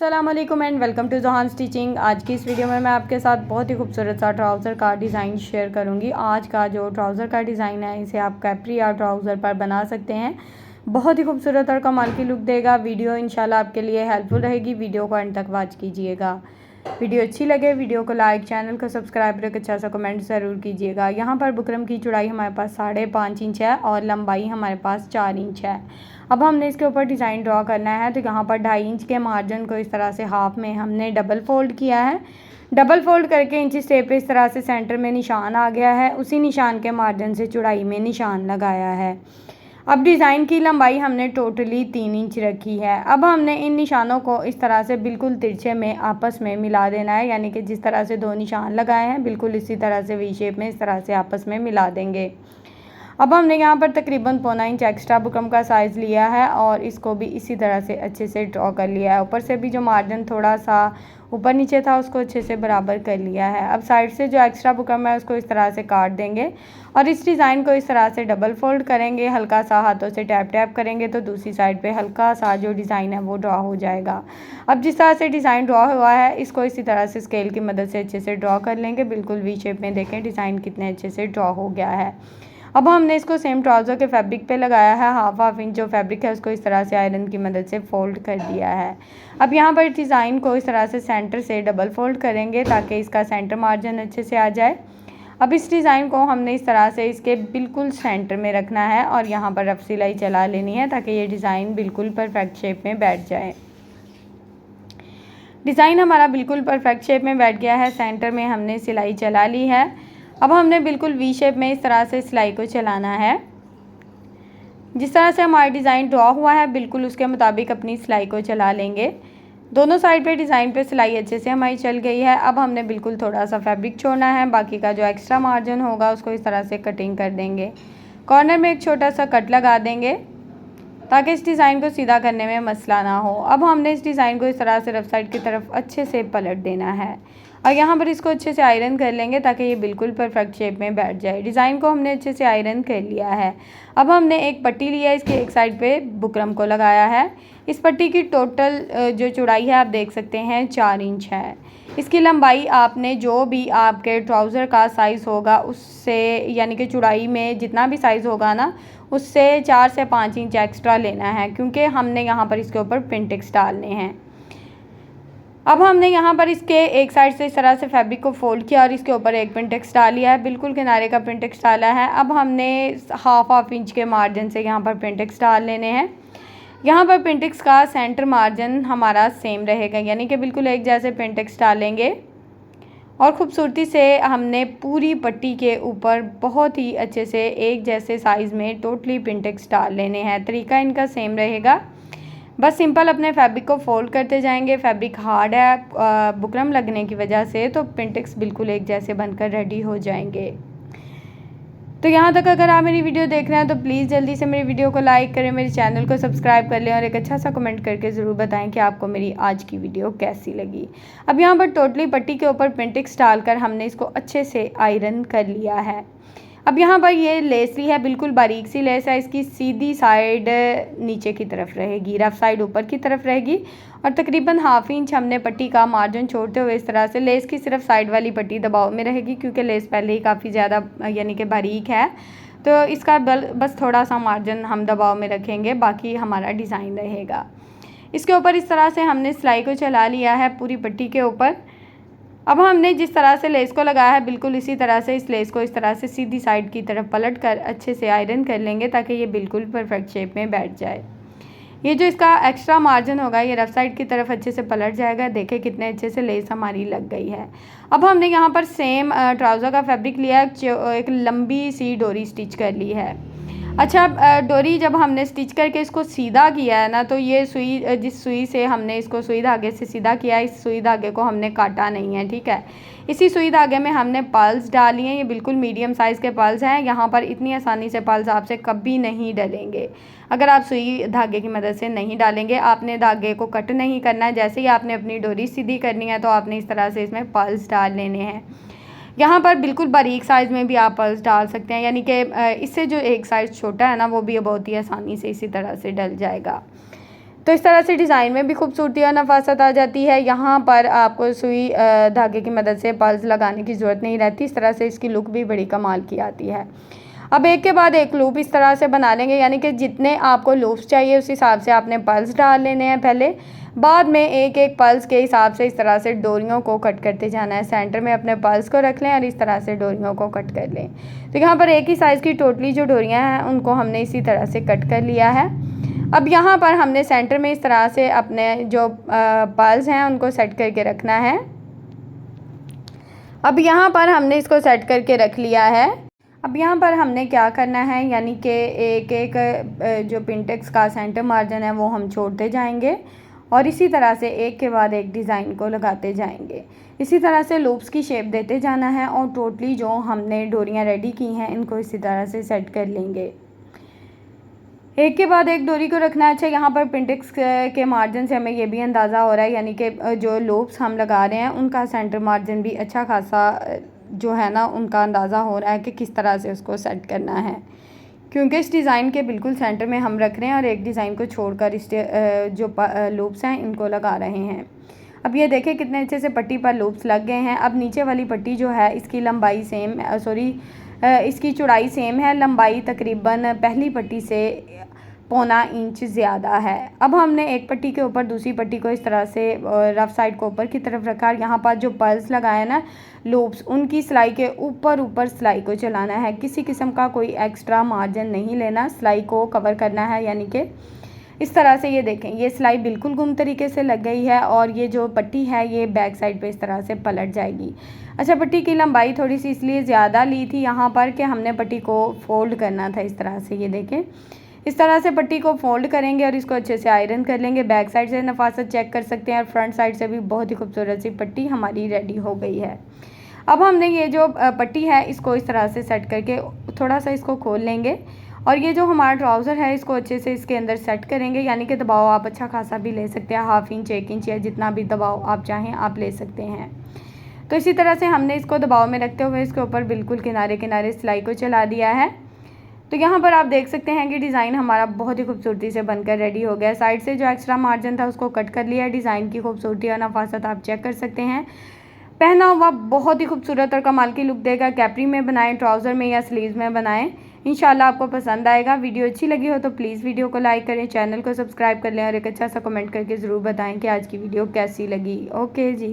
अस्सलाम वालेकुम and welcome to ज़हान stitching. आज की इस वीडियो में मैं आपके साथ बहुत ही खूबसूरत सा ट्राउज़र का डिज़ाइन शेयर करूंगी। आज का जो ट्राउज़र का डिज़ाइन है इसे आप कैप्री या ट्राउज़र पर बना सकते हैं। बहुत ही खूबसूरत और कमाल की लुक देगा। वीडियो इंशाल्लाह आपके लिए हेल्पफुल रहेगी। वीडियो को एंड तक वॉच कीजिएगा। वीडियो अच्छी लगे वीडियो को लाइक, चैनल को सब्सक्राइब करके अच्छा सा कमेंट ज़रूर कीजिएगा। यहाँ पर बुकरम की चौड़ाई हमारे पास 5.5 इंच है और लंबाई हमारे पास 4 इंच है। अब हमने इसके ऊपर डिज़ाइन ड्रॉ करना है, तो यहाँ पर 2.5 इंच के मार्जिन को इस तरह से हाफ में हमने डबल फोल्ड किया है। डबल फोल्ड करके इंची टेप पे इस तरह से सेंटर में निशान आ गया है। उसी निशान के मार्जिन से चौड़ाई में निशान लगाया है। अब डिज़ाइन की लंबाई हमने टोटली 3 इंच रखी है। अब हमने इन निशानों को इस तरह से बिल्कुल तिरछे में आपस में मिला देना है, यानी कि जिस तरह से 2 निशान लगाए हैं बिल्कुल इसी तरह से वी शेप में इस तरह से आपस में मिला देंगे। अब हमने यहाँ पर तकरीबन 1.25 इंच एक्स्ट्रा बुकरम का साइज़ लिया है और इसको भी इसी तरह से अच्छे से ड्रॉ कर लिया है। ऊपर से भी जो मार्जिन थोड़ा सा ऊपर नीचे था उसको अच्छे से बराबर कर लिया है। अब साइड से जो एक्स्ट्रा बुकरम है उसको इस तरह से काट देंगे और इस डिज़ाइन को इस तरह से डबल फोल्ड करेंगे। हल्का सा हाथों से टैप टैप करेंगे तो दूसरी साइड पे हल्का सा जो डिज़ाइन है वो ड्रॉ हो जाएगा। अब जिस तरह से डिज़ाइन ड्रॉ हुआ है इसको इसी तरह से स्केल की मदद से अच्छे से ड्रॉ कर लेंगे। बिल्कुल वी शेप में देखें डिज़ाइन कितने अच्छे से ड्रॉ हो गया है। अब हमने इसको सेम ट्राउज़र के फैब्रिक पे लगाया है। हाफ इंच जो फैब्रिक है उसको इस तरह से आयरन की मदद से फोल्ड कर दिया है। अब यहाँ पर डिज़ाइन को इस तरह से सेंटर से डबल फोल्ड करेंगे ताकि इसका सेंटर मार्जिन अच्छे से आ जाए। अब इस डिज़ाइन को हमने इस तरह से इसके बिल्कुल सेंटर में रखना है और यहाँ पर रफ सिलाई चला लेनी है ताकि ये डिज़ाइन बिल्कुल परफेक्ट शेप में बैठ जाए। डिज़ाइन हमारा बिल्कुल परफेक्ट शेप में बैठ गया है। सेंटर में हमने सिलाई चला ली है। अब हमने बिल्कुल वी शेप में इस तरह से सिलाई को चलाना है। जिस तरह से हमारा डिज़ाइन ड्रॉ हुआ है बिल्कुल उसके मुताबिक अपनी सिलाई को चला लेंगे। दोनों साइड पे डिज़ाइन पे सिलाई अच्छे से हमारी चल गई है। अब हमने बिल्कुल थोड़ा सा फैब्रिक छोड़ना है। बाकी का जो एक्स्ट्रा मार्जिन होगा उसको इस तरह से कटिंग कर देंगे। कॉर्नर में एक छोटा सा कट लगा देंगे ताकि इस डिज़ाइन को सीधा करने में मसला ना हो। अब हमने इस डिज़ाइन को इस तरह से रफ साइड की तरफ अच्छे से पलट देना है और यहाँ पर इसको अच्छे से आयरन कर लेंगे ताकि ये बिल्कुल परफेक्ट शेप में बैठ जाए। डिज़ाइन को हमने अच्छे से आयरन कर लिया है। अब हमने एक पट्टी लिया है, इसके एक साइड पे बुकरम को लगाया है। इस पट्टी की टोटल जो चौड़ाई है आप देख सकते हैं 4 इंच है। इसकी लंबाई आपने जो भी आपके ट्राउज़र का साइज़ होगा उससे, यानी कि चौड़ाई में जितना भी साइज़ होगा ना उससे 4 से 5 इंच एक्स्ट्रा लेना है, क्योंकि हमने यहाँ पर इसके ऊपर प्रिंटेक्स डालने हैं। अब हमने यहाँ पर इसके एक साइड से इस तरह से फैब्रिक को फोल्ड किया और इसके ऊपर एक प्रिंटेक्स डाल लिया है। बिल्कुल किनारे का प्रिंटेक्स डाला है। अब हमने हाफ इंच के मार्जिन से यहाँ पर प्रिंटेक्स डाल लेने हैं। यहाँ पर प्रिंटेक्स का सेंटर मार्जिन हमारा सेम रहेगा, यानी कि बिल्कुल एक जैसे प्रिंटेक्स डालेंगे और ख़ूबसूरती से हमने पूरी पट्टी के ऊपर बहुत ही अच्छे से एक जैसे साइज़ में टोटली प्रिंटेक्स डाल लेने हैं। तरीका इनका सेम रहेगा। बस सिंपल अपने फैब्रिक को फोल्ड करते जाएंगे। फैब्रिक हार्ड है बुकरम लगने की वजह से, तो प्रिंटेक्स बिल्कुल एक जैसे बनकर रेडी हो जाएंगे। तो यहाँ तक अगर आप मेरी वीडियो देख रहे हैं तो प्लीज़ जल्दी से मेरी वीडियो को लाइक करें, मेरे चैनल को सब्सक्राइब कर लें और एक अच्छा सा कमेंट करके ज़रूर बताएं कि आपको मेरी आज की वीडियो कैसी लगी। अब यहाँ पर टोटली पट्टी के ऊपर प्रिंटेक्स डालकर हमने इसको अच्छे से आयरन कर लिया है। अब यहाँ पर ये लेस ली है, बिल्कुल बारीक सी लेस है। इसकी सीधी साइड नीचे की तरफ रहेगी, रफ साइड ऊपर की तरफ रहेगी और तकरीबन हाफ इंच हमने पट्टी का मार्जिन छोड़ते हुए इस तरह से लेस की सिर्फ साइड वाली पट्टी दबाव में रहेगी, क्योंकि लेस पहले ही काफ़ी ज़्यादा यानी कि बारीक है, तो इसका बस थोड़ा सा मार्जिन हम दबाव में रखेंगे, बाकी हमारा डिज़ाइन रहेगा। इसके ऊपर इस तरह से हमने सिलाई को चला लिया है पूरी पट्टी के ऊपर। अब हमने जिस तरह से लेस को लगाया है बिल्कुल इसी तरह से इस लेस को इस तरह से सीधी साइड की तरफ पलट कर अच्छे से आयरन कर लेंगे ताकि ये बिल्कुल परफेक्ट शेप में बैठ जाए। ये जो इसका एक्स्ट्रा मार्जिन होगा ये रफ साइड की तरफ अच्छे से पलट जाएगा। देखें कितने अच्छे से लेस हमारी लग गई है। अब हमने यहाँ पर सेम ट्राउज़र का फैब्रिक लिया, एक लंबी सी डोरी स्टिच कर ली है। अच्छा, डोरी जब हमने स्टिच करके इसको सीधा किया है ना, तो ये सुई, जिस सुई से हमने इसको सुई धागे से सीधा किया है, इस सुई धागे को हमने काटा नहीं है, ठीक है। इसी सुई धागे में हमने पल्स डाली हैं। ये बिल्कुल मीडियम साइज़ के पल्स हैं। यहाँ पर इतनी आसानी से पल्स आपसे कभी नहीं डलेंगे अगर आप सुई धागे की मदद से नहीं डालेंगे। आपने धागे को कट नहीं करना है। जैसे ही आपने अपनी डोरी सीधी करनी है तो आपने इस तरह से इसमें पल्स डाल लेने हैं। यहाँ पर बिल्कुल बारीक साइज़ में भी आप पल्स डाल सकते हैं, यानी कि इससे जो एक साइज़ छोटा है ना वो भी बहुत ही आसानी से इसी तरह से डल जाएगा। तो इस तरह से डिज़ाइन में भी खूबसूरती और नफासत आ जाती है। यहाँ पर आपको सुई धागे की मदद से पल्स लगाने की ज़रूरत नहीं रहती। इस तरह से इसकी लुक भी बड़ी कमाल की आती है। अब एक के बाद एक लूप इस तरह से बना लेंगे, यानी कि जितने आपको लूप्स चाहिए उस हिसाब से आपने पल्स डाल लेने हैं पहले। बाद में एक एक पल्स के हिसाब से इस तरह से डोरियों को कट करते जाना है। सेंटर में अपने पल्स को रख लें और इस तरह से डोरियों को कट कर लें। तो यहाँ पर एक ही साइज़ की टोटली जो डोरियाँ हैं उनको हमने इसी तरह से कट कर लिया है। अब यहाँ पर हमने सेंटर में इस तरह से अपने जो पल्स हैं उनको सेट करके रखना है। अब यहाँ पर हमने इसको सेट करके रख लिया है। अब यहाँ पर हमने क्या करना है, यानी कि एक एक जो पिंटेक्स का सेंटर मार्जिन है वो हम छोड़ते जाएंगे और इसी तरह से एक के बाद एक डिज़ाइन को लगाते जाएंगे। इसी तरह से लूप्स की शेप देते जाना है और टोटली जो हमने डोरियाँ रेडी की हैं इनको इसी तरह से सेट कर लेंगे। एक के बाद एक डोरी को रखना है। अच्छा, यहाँ पर पिंटेक्स के मार्जिन से हमें ये भी अंदाज़ा हो रहा है, यानी कि जो लूप्स हम लगा रहे हैं उनका सेंटर मार्जिन भी अच्छा खासा जो है ना उनका अंदाज़ा हो रहा है कि किस तरह से उसको सेट करना है, क्योंकि इस डिज़ाइन के बिल्कुल सेंटर में हम रख रहे हैं और एक डिज़ाइन को छोड़कर इस जो लूप्स हैं इनको लगा रहे हैं। अब ये देखें कितने अच्छे से पट्टी पर लूप्स लग गए हैं। अब नीचे वाली पट्टी जो है इसकी लंबाई सेम इसकी चौड़ाई सेम है, लंबाई तकरीबन पहली पट्टी से 1.25 इंच ज़्यादा है। अब हमने एक पट्टी के ऊपर दूसरी पट्टी को इस तरह से रफ साइड को ऊपर की तरफ रखा और यहाँ पर जो पल्स लगाए ना लूप्स उनकी सिलाई के ऊपर सिलाई को चलाना है। किसी किस्म का कोई एक्स्ट्रा मार्जिन नहीं लेना, सिलाई को कवर करना है। यानी कि इस तरह से ये देखें ये सिलाई बिल्कुल गुम तरीके से लग गई है और ये जो पट्टी है ये बैक साइड पे इस तरह से पलट जाएगी। अच्छा, पट्टी की लंबाई थोड़ी सी इसलिए ज़्यादा ली थी यहाँ पर कि हमने पट्टी को फोल्ड करना था। इस तरह से ये देखें इस तरह से पट्टी को फोल्ड करेंगे और इसको अच्छे से आयरन कर लेंगे। बैक साइड से नफासत चेक कर सकते हैं और फ्रंट साइड से भी बहुत ही खूबसूरत सी पट्टी हमारी रेडी हो गई है। अब हमने ये जो पट्टी है इसको इस तरह से सेट करके थोड़ा सा इसको खोल लेंगे और ये जो हमारा ट्राउज़र है इसको अच्छे से इसके अंदर सेट करेंगे। यानी कि दबाव आप अच्छा खासा भी ले सकते हैं, 1/2 इंच 1 इंच या जितना भी दबाव आप चाहें आप ले सकते हैं। तो इसी तरह से हमने इसको दबाव में रखते हुए इसके ऊपर बिल्कुल किनारे किनारे सिलाई को चला दिया है। तो यहाँ पर आप देख सकते हैं कि डिज़ाइन हमारा बहुत ही खूबसूरती से बनकर रेडी हो गया। साइड से जो एक्स्ट्रा मार्जिन था उसको कट कर लिया। डिज़ाइन की खूबसूरती और नफासत आप चेक कर सकते हैं। पहना हुआ बहुत ही खूबसूरत और कमाल की लुक देगा। कैपरी में बनाएं, ट्राउज़र में या स्लीव्स में बनाएं, इंशाल्लाह आपको पसंद आएगा। वीडियो अच्छी लगी हो तो प्लीज़ वीडियो को लाइक करें, चैनल को सब्सक्राइब कर लें और एक अच्छा सा कमेंट करके ज़रूर बताएं कि आज की वीडियो कैसी लगी। ओके जी।